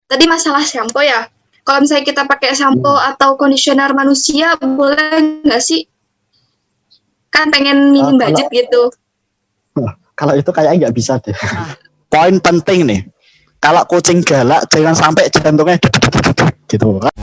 tadi masalah shampoo ya. Kalau misalnya kita pakai shampoo atau conditioner manusia, boleh nggak sih? Kan pengen minim budget gitu. Kalau itu kayaknya nggak bisa deh. Poin penting nih, kalau kucing galak jangan sampai jantungnya gitu kan.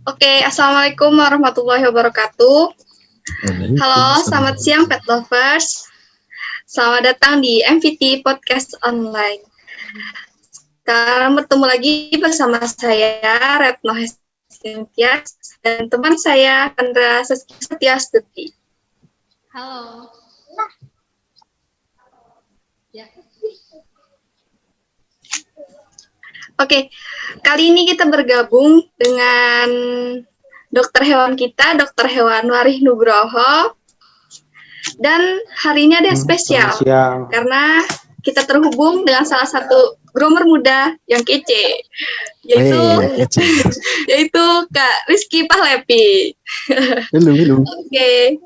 Oke, Assalamualaikum warahmatullahi wabarakatuh. Halo, selamat siang Pet Lovers. Selamat datang di MVT Podcast Online. Sekarang bertemu lagi bersama saya, Retno Hestintias, dan teman saya, Chandra Setiastuti. Halo. Ya. Oke, kali ini kita bergabung dengan dokter hewan kita, Dokter Hewan Warih Nugroho. Dan hari ini ada yang spesial, karena kita terhubung dengan salah satu groomer muda yang kece, yaitu Kak Rizky Pahlepi. Halo. Oke.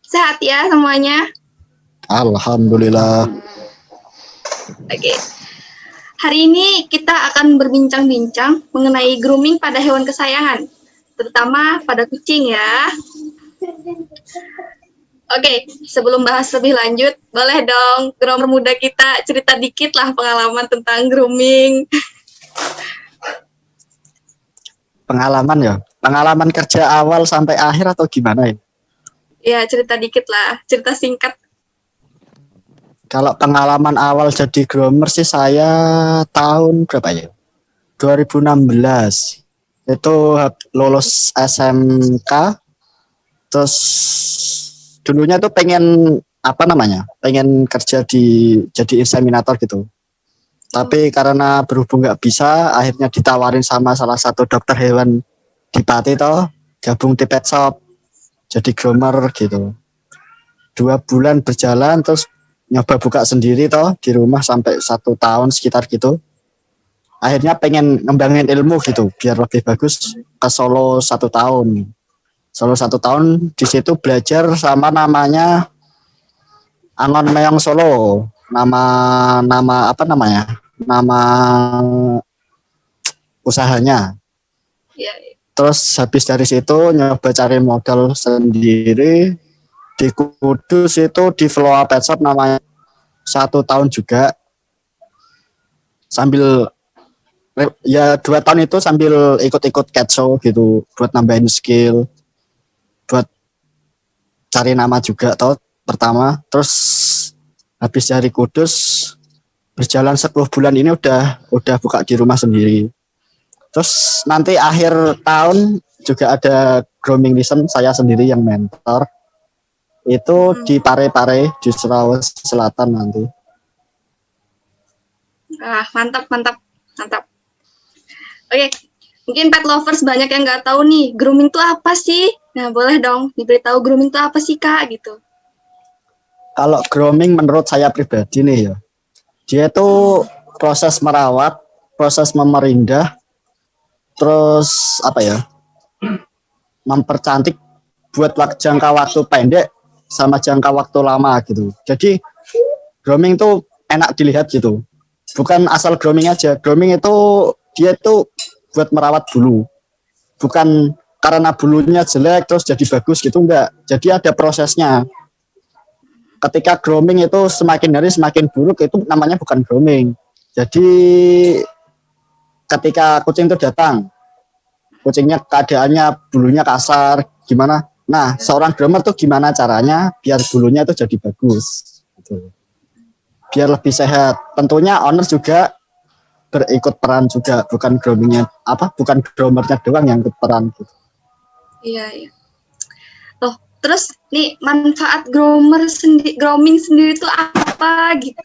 Sehat ya semuanya? Alhamdulillah. Oke. Hari ini kita akan berbincang-bincang mengenai grooming pada hewan kesayangan, terutama pada kucing ya. Oke, sebelum bahas lebih lanjut, boleh dong groomer muda kita cerita dikit lah pengalaman tentang grooming. Pengalaman ya? Pengalaman kerja awal sampai akhir atau gimana ya? Ya, cerita dikit lah, cerita singkat. Kalau pengalaman awal jadi groomer sih saya tahun berapa ya? 2016. Itu lulus SMK. Terus dulunya tuh pengen kerja jadi inseminator gitu. Tapi karena berhubung nggak bisa, akhirnya ditawarin sama salah satu dokter hewan di Pati toh, gabung di pet shop. Jadi groomer gitu. 2 bulan berjalan terus nyoba buka sendiri toh di rumah sampai 1 tahun sekitar gitu. Akhirnya pengen ngembangin ilmu gitu biar lebih bagus ke Solo 1 tahun. Solo 1 tahun di situ belajar sama namanya Angon Meong Solo. Nama usahanya. Ya. Terus habis dari situ nyoba cari modal sendiri di Kudus itu di Floa Pet Shop namanya 1 tahun juga sambil ya 2 tahun itu sambil ikut-ikut cat show gitu buat nambahin skill buat cari nama juga toh pertama. Terus habis dari Kudus berjalan 10 bulan ini udah buka di rumah sendiri. Terus nanti akhir tahun juga ada grooming lesson saya sendiri yang mentor. Itu di Parepare di Sulawesi Selatan nanti. Mantap, mantap, mantap. Oke, mungkin pet lovers banyak yang nggak tahu nih, grooming itu apa sih? Nah, boleh dong diberitahu grooming itu apa sih, Kak, gitu. Kalau grooming menurut saya pribadi nih ya, dia itu proses merawat, proses memerindah, terus apa ya, mempercantik buat jangka waktu pendek sama jangka waktu lama gitu. Jadi grooming itu enak dilihat gitu. Bukan asal grooming aja. Grooming itu dia itu buat merawat bulu. Bukan karena bulunya jelek terus jadi bagus gitu, enggak. Jadi ada prosesnya. Ketika grooming itu semakin hari semakin buruk, itu namanya bukan grooming. Jadi ketika kucing itu datang, kucingnya keadaannya bulunya kasar, gimana? Nah, seorang groomer tuh gimana caranya biar bulunya itu jadi bagus, gitu. Biar lebih sehat. Tentunya owner juga berikut peran juga, bukan groomingnya bukan groomernya doang yang ikut peran gitu. Iya, iya. Loh, terus nih manfaat grooming sendiri itu apa gitu?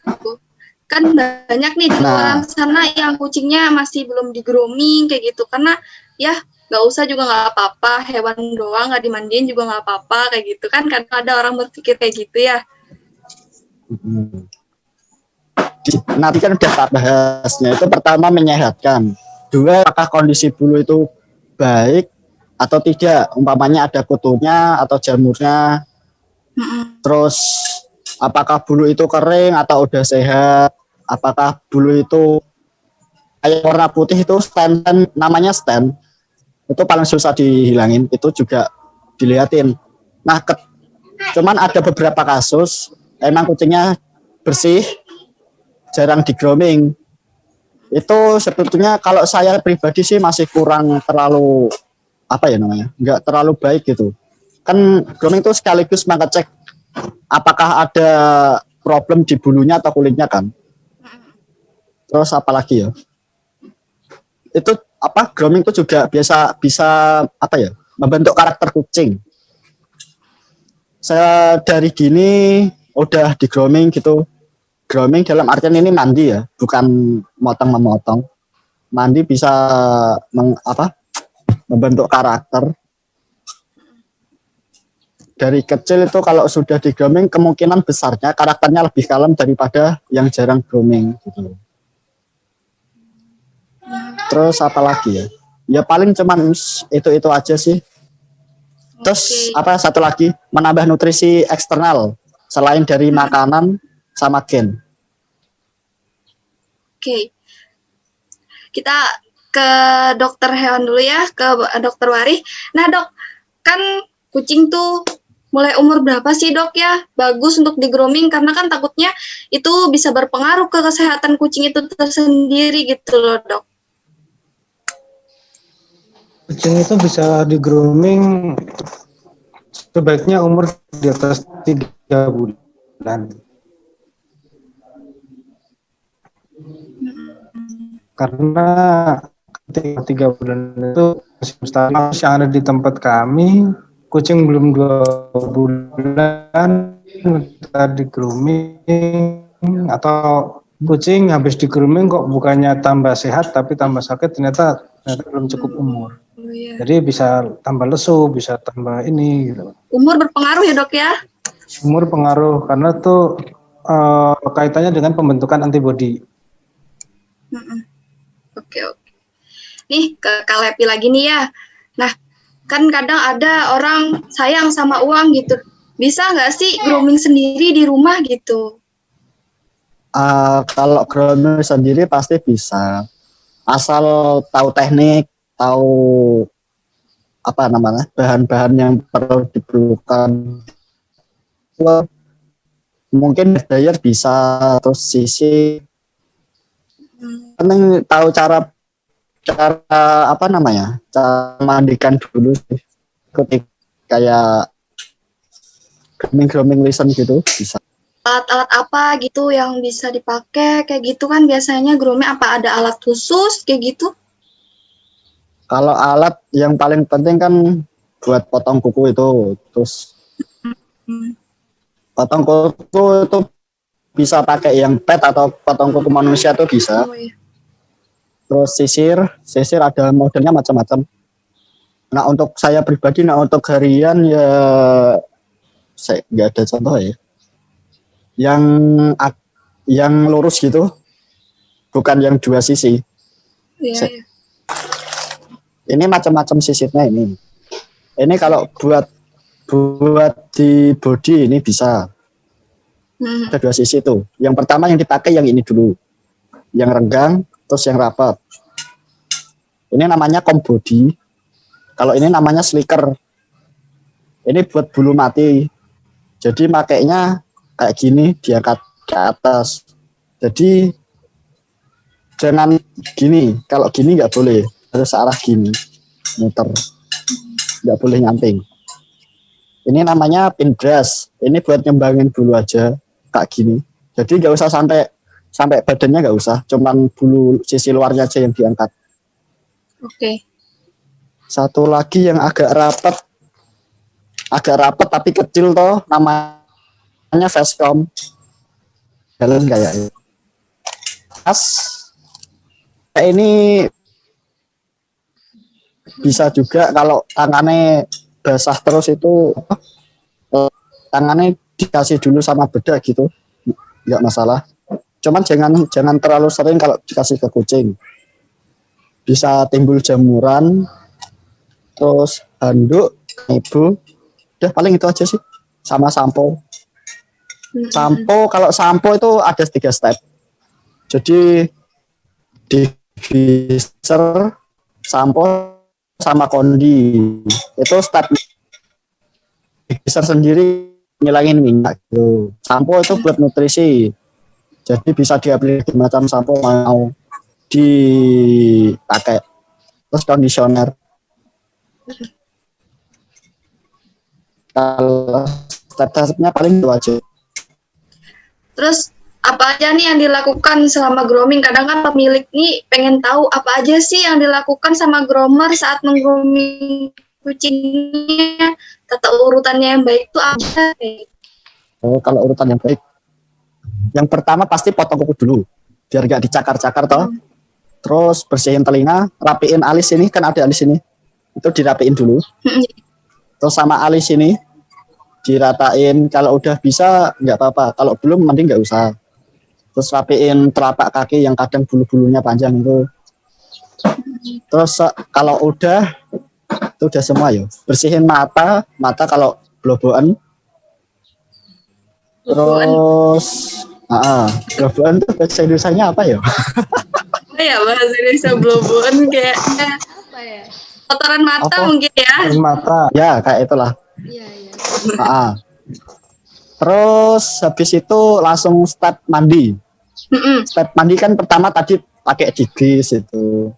Kan banyak nih di luar sana yang kucingnya masih belum di grooming kayak gitu, karena ya nggak usah juga nggak apa-apa, hewan doang nggak dimandiin juga nggak apa-apa kayak gitu kan. Kadang ada orang berpikir kayak gitu ya. Nanti kan udah tak bahasnya. Itu pertama menyehatkan, dua apakah kondisi bulu itu baik atau tidak, umpamanya ada kutunya atau jamurnya, terus apakah bulu itu kering atau udah sehat, apakah bulu itu kayak warna putih itu stand namanya stand, itu paling susah dihilangin, itu juga dilihatin. Nah, cuman ada beberapa kasus emang kucingnya bersih, jarang di grooming. Itu sebetulnya kalau saya pribadi sih masih kurang terlalu nggak terlalu baik gitu. Kan grooming itu sekaligus mengecek apakah ada problem di bulunya atau kulitnya kan. Terus apalagi ya? Itu grooming itu juga bisa membentuk karakter kucing. Saya dari dini udah di grooming gitu. Grooming dalam artian ini mandi ya, bukan memotong. Mandi bisa membentuk karakter. Dari kecil itu kalau sudah di grooming, kemungkinan besarnya karakternya lebih kalem daripada yang jarang grooming gitu. Terus apa lagi ya? Ya paling cuman itu aja sih. Terus satu lagi, menambah nutrisi eksternal selain dari makanan sama gen. Oke. Kita ke dokter hewan dulu ya, ke dokter Warih. Nah, Dok, kan kucing tuh mulai umur berapa sih, Dok, ya bagus untuk di grooming, karena kan takutnya itu bisa berpengaruh ke kesehatan kucing itu tersendiri gitu loh, Dok. Kucing itu bisa di grooming sebaiknya umur di atas 3 bulan. Karena ketika 3 bulan itu yang ada di tempat kami, kucing belum 2 bulan di grooming, atau kucing habis di grooming kok bukannya tambah sehat tapi tambah sakit, ternyata belum cukup umur. Jadi bisa tambah lesu, bisa tambah ini gitu. Umur berpengaruh ya, Dok ya? Umur pengaruh karena tuh kaitannya dengan pembentukan antibodi. Oke. Nih ke Kalepi lagi nih ya. Nah, kan kadang ada orang sayang sama uang gitu. Bisa nggak sih grooming sendiri di rumah gitu? Kalau grooming sendiri pasti bisa. Asal tahu teknik, tahu bahan-bahan yang perlu diperlukan. Mungkin bayar bisa, terus sisi penting tahu cara mandikan dulu sih. Ketika kayak grooming lesson gitu bisa. Alat-alat apa gitu yang bisa dipakai kayak gitu kan biasanya grooming, apa ada alat khusus kayak gitu? Kalau alat yang paling penting kan buat potong kuku itu. Terus Hmm. potong kuku itu bisa pakai yang pet atau potong kuku manusia tuh bisa. Oh, iya. Terus sisir ada modelnya macam-macam. Nah untuk saya pribadi, nah untuk harian ya saya nggak ada contoh ya. Yang lurus gitu, bukan yang dua sisi. Iya, iya. Ini macam-macam sisirnya ini. Ini kalau buat di body ini bisa Hmm. ada dua sisi tuh. Yang pertama yang dipakai yang ini dulu, yang renggang, terus yang rapat. Ini namanya comb body. Kalau ini namanya slicker. Ini buat bulu mati. Jadi makainya kayak gini diangkat ke atas. Jadi jangan gini. Kalau gini nggak boleh. Harus arah gini, muter. Nggak boleh nyamping. Ini namanya pin brush. Ini buat nyembangin bulu aja kayak gini. Jadi nggak usah sampai badannya nggak usah. Cuman bulu sisi luarnya aja yang diangkat. Oke. Satu lagi yang agak rapat tapi kecil toh, namanya face comb. Jalan kayak ini bisa juga kalau tangannya basah terus itu tangannya dikasih dulu sama bedak gitu, nggak masalah. Cuman jangan terlalu sering kalau dikasih ke kucing, bisa timbul jamuran. Terus handuk, ibu, udah paling itu aja sih, sama sampo. Kalau sampo itu ada 3 step. Jadi diffuser, sampo, sama kondi. Itu step diffuser sendiri ngilangin minyak gitu. Sampo itu buat nutrisi. Jadi bisa diaplikasi macam sampo mau dipakai. Terus conditioner. Kalau step-stepnya paling itu aja. Terus apa aja nih yang dilakukan selama grooming? Kadang kan pemilik nih pengen tahu apa aja sih yang dilakukan sama groomer saat menggrooming kucingnya. Tata urutannya yang baik itu apa? Oh, kalau urutan yang baik, yang pertama pasti potong kuku dulu, biar gak dicakar-cakar toh. Terus bersihin telinga, rapiin alis ini, kan ada alis ini, itu dirapiin dulu. Terus sama alis ini diratain. Kalau udah bisa nggak apa-apa, kalau belum mending nggak usah. Terus rapiin telapak kaki yang kadang bulu-bulunya panjang itu. Terus kalau itu udah semua ya. Bersihin mata kalau bloboan. Terus bloboan itu bahasa Indonesianya apa ya? Ya bahasa Indonesia bloboan kayak Apa ya? kotoran mata Apa? mungkin ya. Mata. Ya kayak itulah. Iya, iya. Terus habis itu langsung step mandi. Step mandi kan pertama tadi pakai digis itu.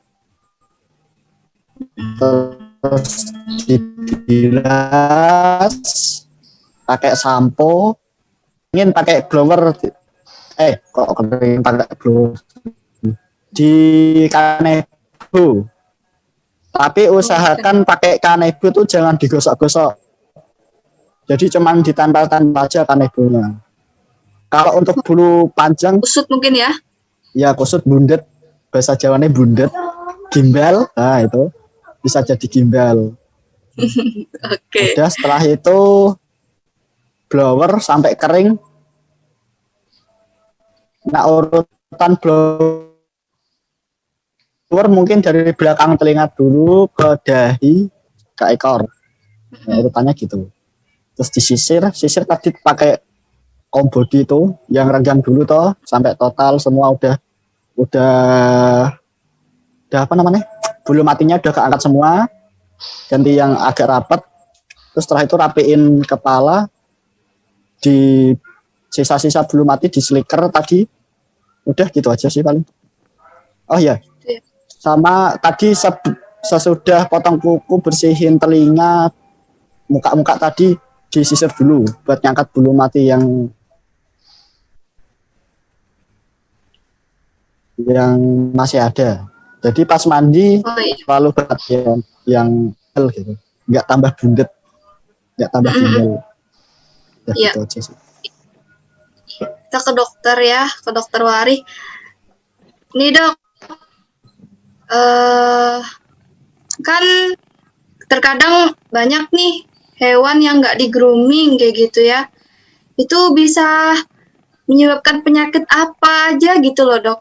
Terus dibilas pakai sampo. Ingin pakai blower kok kering pakai blower di kanebo. Tapi usahakan pakai kanebo tuh jangan digosok-gosok. Jadi cuman ditempel-tempel aja kanebonya. Kalau untuk bulu panjang, Kusut mungkin ya. ya kusut bundet, bahasa Jawanya bundet, gimbal, nah itu bisa jadi gimbal. Oke. Udah setelah itu blower sampai kering. Nah urutan blower mungkin dari belakang telinga dulu ke dahi ke ekor. Nah, urutannya gitu. Terus sisir tadi pakai comb body itu yang renggang dulu toh sampai total semua udah apa namanya, bulu matinya udah keangkat semua, ganti yang agak rapat. Terus setelah itu rapiin kepala, di sisa-sisa bulu mati di slicker tadi, udah gitu aja sih paling. Oh ya, sama tadi sesudah potong kuku bersihin telinga, muka tadi disisir dulu buat ngangkat bulu mati yang masih ada. Jadi pas mandi Oh iya. selalu perhatian yang gitu. nggak tambah bundet, nggak tambah gimbal. Ya Iya. gitu aja sih. Kita ke dokter ya, ke dokter Wari. Nih dok, kan terkadang banyak nih hewan yang nggak di grooming kayak gitu ya. Itu bisa menyebabkan penyakit apa aja gitu loh dok.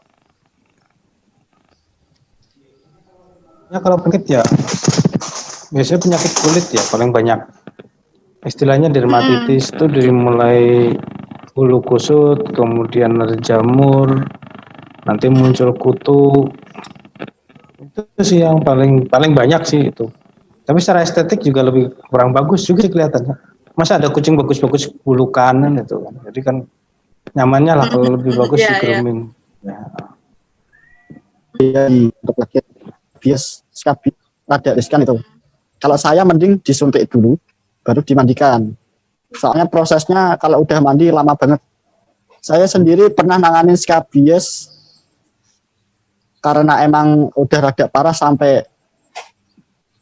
Ya kalau penyakit ya biasanya penyakit kulit ya paling banyak. Istilahnya dermatitis itu dari mulai bulu kusut, kemudian ada jamur, nanti muncul kutu. Itu sih yang paling banyak sih itu. Tapi secara estetik juga lebih kurang bagus juga sih kelihatannya. Masa ada kucing bagus-bagus bulu kanan itu kan. Jadi kan nyamannya lah kalau lebih bagus di Iya, iya. grooming. Ya. Iya, untuk laki bias skabi rada riskan itu. Kalau saya mending disuntik dulu baru dimandikan. Soalnya prosesnya kalau udah mandi lama banget. Saya sendiri pernah nanganin skabies karena emang udah rada parah sampai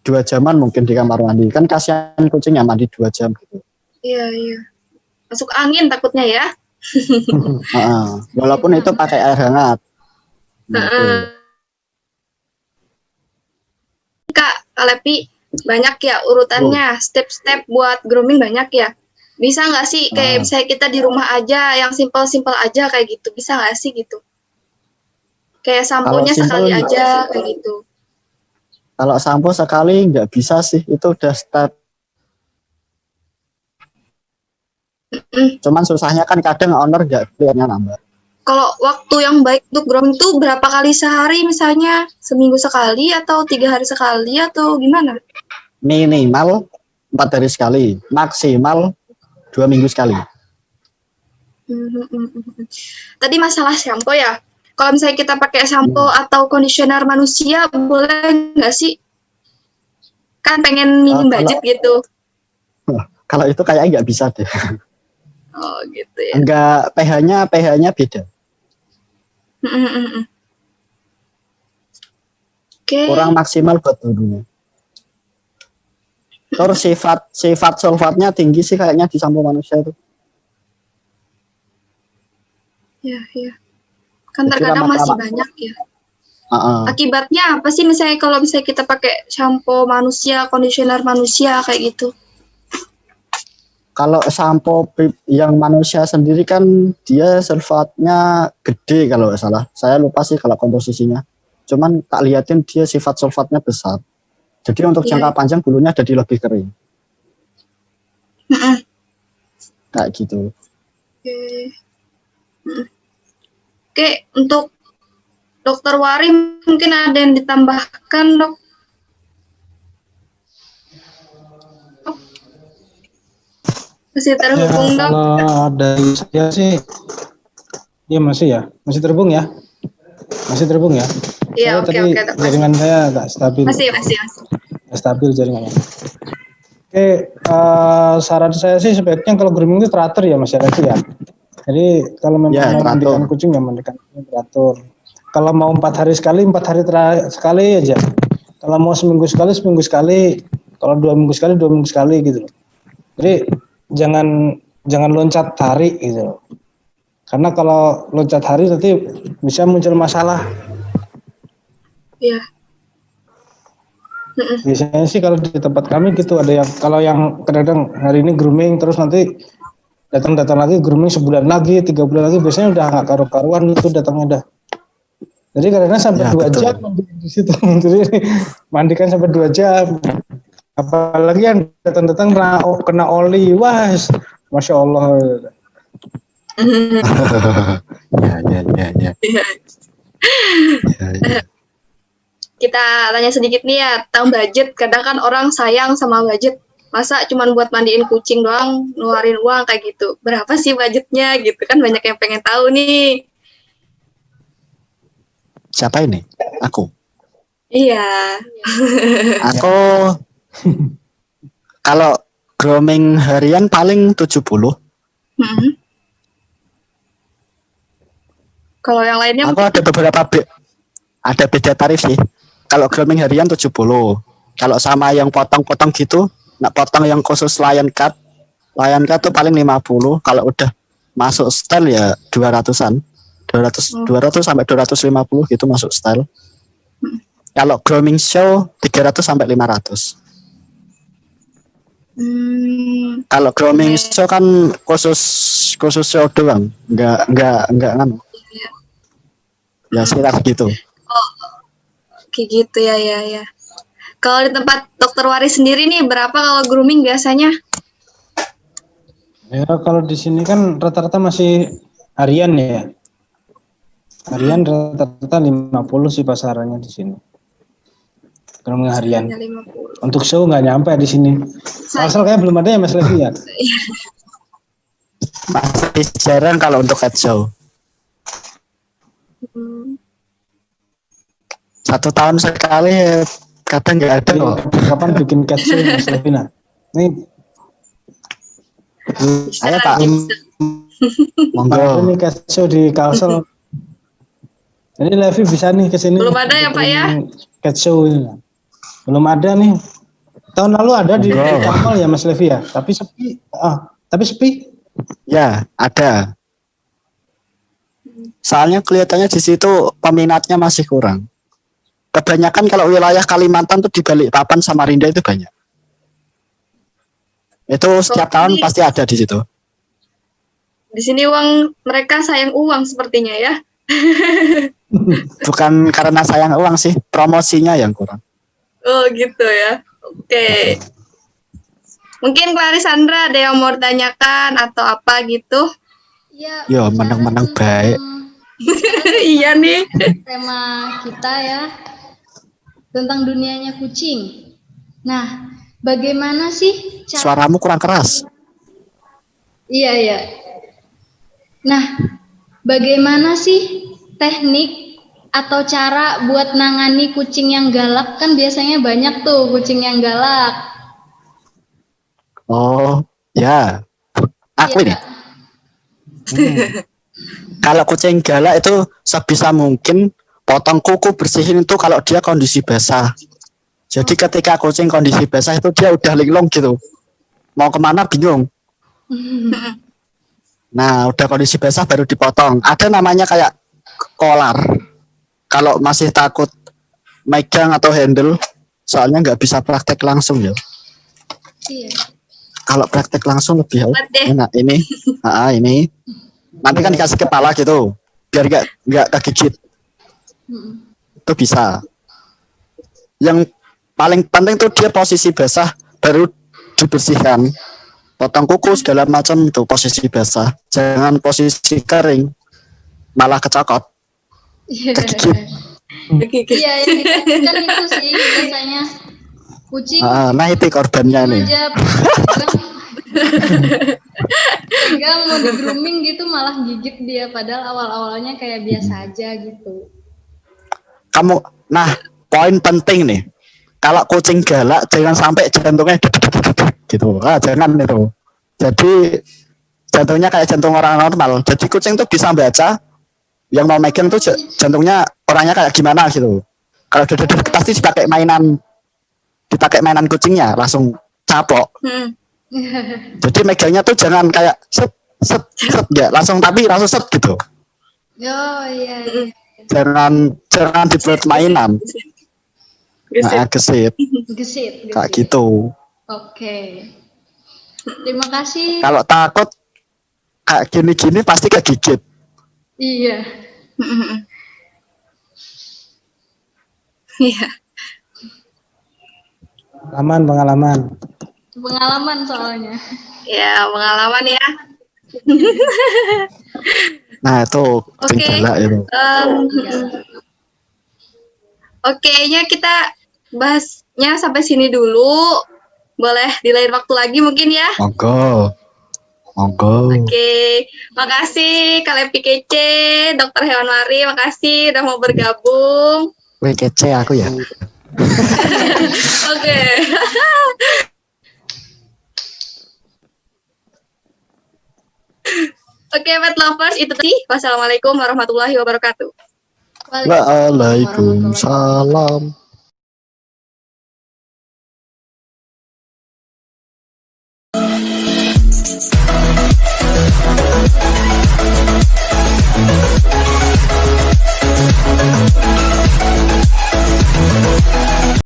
2 jaman mungkin di kamar mandi. Kan kasihan kucingnya mandi 2 jam gitu. Iya, iya. Masuk angin takutnya ya. Walaupun itu pakai air hangat. Gitu. Kak Lepi, banyak ya urutannya, step-step buat grooming banyak ya. Bisa nggak sih kayak misalnya kita di rumah aja yang simple-simple aja kayak gitu, bisa nggak sih gitu? Kayak sampo-nya Kalau sekali simple, aja kayak gitu. Kalau sampo sekali nggak bisa sih, itu udah step. Cuman susahnya kan kadang owner nggak kliennya nambah. Kalau waktu yang baik untuk grooming tuh berapa kali sehari misalnya? Seminggu sekali atau 3 hari sekali atau gimana? Minimal 4 hari sekali, maksimal 2 minggu sekali. Tadi masalah shampoo ya. Kalau misalnya kita pakai shampoo atau conditioner manusia, boleh nggak sih? Kan pengen minim budget gitu. Kalau itu kayaknya nggak bisa deh. Oh gitu ya. Enggak, pH-nya beda. Oke. Kurang maksimal buat bulunya. Terus sifat sulfatnya tinggi sih kayaknya di sampo manusia itu. Ya, ya. Kan Jadi terkadang masih lama-lama. banyak ya. Akibatnya Akibatnya apa sih misalnya kalau misalnya kita pakai shampoo manusia, conditioner manusia kayak gitu? kalau sampo yang manusia sendiri kan dia sulfatnya gede kalau nggak salah. Saya lupa sih kalau komposisinya. Cuman tak liatin dia sifat sulfatnya besar. Jadi untuk jangka panjang bulunya jadi lebih kering. Kayak gitu. Oke, untuk Dokter Wari mungkin ada yang ditambahkan, Dok? Masih terhubung, Dok? Kalau dari saya sih, iya masih terhubung ya, Iya, oke, Dok. Jaringan saya agak stabil. Masih. Stabil jaringannya. Oke, saran saya sih sebaiknya kalau grooming itu teratur ya Mas ya. Jadi kalau memang mau mandikan kucing ya mandikan kucing teratur. Kalau mau 4 hari sekali, 4 hari sekali aja. Kalau mau seminggu sekali. Kalau 2 minggu sekali, 2 minggu sekali gitu. Jadi jangan loncat hari gitu. Karena kalau loncat hari nanti bisa muncul masalah. Iya. Biasanya sih kalau di tempat kami gitu ada yang kalau yang kadang hari ini grooming terus nanti datang lagi grooming sebulan lagi 3 bulan lagi biasanya udah nggak karu-karuan itu datangnya udah. Jadi kadang-kadang sampai 2 jam di situ. Jadi mandikan sampai 2 jam. Apalagi yang datang kena oli, wah, masya Allah. Ya. Kita tanya sedikit nih ya, tentang budget. Kadang kan orang sayang sama budget. Masa cuman buat mandiin kucing doang, ngeluarin uang kayak gitu. Berapa sih budgetnya gitu kan banyak yang pengen tahu nih. Siapa ini? Aku. Iya. Aku kalau grooming harian paling 70. Kalau yang lainnya aku ada beberapa ada beda tarif sih. Kalau grooming harian 70. Kalau sama yang potong-potong gitu, nak potong yang khusus lion cut tuh paling 50. Kalau udah masuk style ya 200-an. 200 sampai 250 gitu masuk style. Kalau grooming show 300 sampai 500. Kalau grooming show kan khusus show doang, enggak kan. Ya sekitar gitu. Kayak gitu ya. Kalau di tempat Dokter Waris sendiri nih berapa kalau grooming biasanya? Ya kalau di sini kan rata-rata masih harian ya. Harian rata-rata 50 sih pasarannya di sini. Grooming harian. Hanya 50. Untuk show nggak nyampe di sini. Asal kayak belum ada ya Mas Levi ya. Masih jarang kalau untuk head show. 1 tahun sekali kadang nggak ada loh. Kapan bikin catch show Mas Levi? Nah, nih Ayo Pak, monggo. ini catch show di Kalsel. Ini Levi bisa nih ke sini. Belum ada ya Pak ya? Catch show ini. Belum ada nih. Tahun lalu ada di Kamal ya Mas Levi ya, tapi sepi. Tapi sepi. Ya, ada. Soalnya kelihatannya di situ peminatnya masih kurang. Kebanyakan kalau wilayah Kalimantan tuh di Balikpapan sama Samarinda itu banyak. Itu setiap tahun pasti ada di situ. Di sini mereka sayang uang sepertinya ya. Bukan karena sayang uang sih, promosinya yang kurang. Oh gitu ya. Oke. Mungkin Clarisandra ada yang mau ditanyakan atau apa gitu? Ya, Yo, bicara menang-menang tentang baik. Iya nih. tema kita ya, tentang dunianya kucing. Nah, bagaimana sih cara... Suaramu kurang keras. Iya. Nah, bagaimana sih teknik atau cara buat nangani kucing yang galak? Kan biasanya banyak tuh kucing yang galak. Oh, ya. Aku ini. Iya. Kalau kucing galak itu sebisa mungkin potong kuku, bersihin itu kalau dia kondisi basah. Jadi ketika kucing kondisi basah itu dia udah linglung gitu. Mau kemana bingung. Nah, udah kondisi basah baru dipotong. Ada namanya kayak kolar. Kalau masih takut megang atau handle, soalnya nggak bisa praktek langsung ya. Iya. Kalau praktek langsung lebih enak. Ini, ini. Nanti kan dikasih kepala gitu, biar nggak kegigit. Itu bisa. Yang paling penting tuh dia posisi basah baru dibersihkan. Potong kuku segala macam itu posisi basah. Jangan posisi kering, malah kecokot. Kegigit. Iya, yang ditakutkan itu sih biasanya kucing. Nah itu korbannya nih. Pegang mau di grooming gitu malah gigit dia, padahal awal-awalnya kayak biasa aja gitu. Nah poin penting nih, kalau kucing galak jangan sampai jantungnya gitu. Jangan itu. Jadi jantungnya kayak jantung orang normal. Jadi kucing tuh bisa baca yang mau megang tuh jantungnya orangnya kayak gimana gitu. Kalau pasti dipakai mainan kucingnya langsung capok. Jadi megangnya tuh jangan kayak set ya langsung, tapi langsung set gitu. Oh iya. Jangan dibuat mainan. Gesit. Kayak gitu. Oke. Terima kasih. Kalau takut kayak gini-gini pasti kegigit. Iya. Iya. Pengalaman. Pengalaman soalnya. Ya, pengalaman ya. Nah, itu kucing galak itu. Kayaknya kita bahasnya sampai sini dulu. Boleh di lain waktu lagi mungkin ya. Monggo. Oke, makasih kalian PKC, Dokter Hewan Wari, makasih udah mau bergabung. Wih, kece aku ya. Oke. Oke, pet lovers, itu tadi. Wassalamualaikum warahmatullahi wabarakatuh. Waalaikumsalam.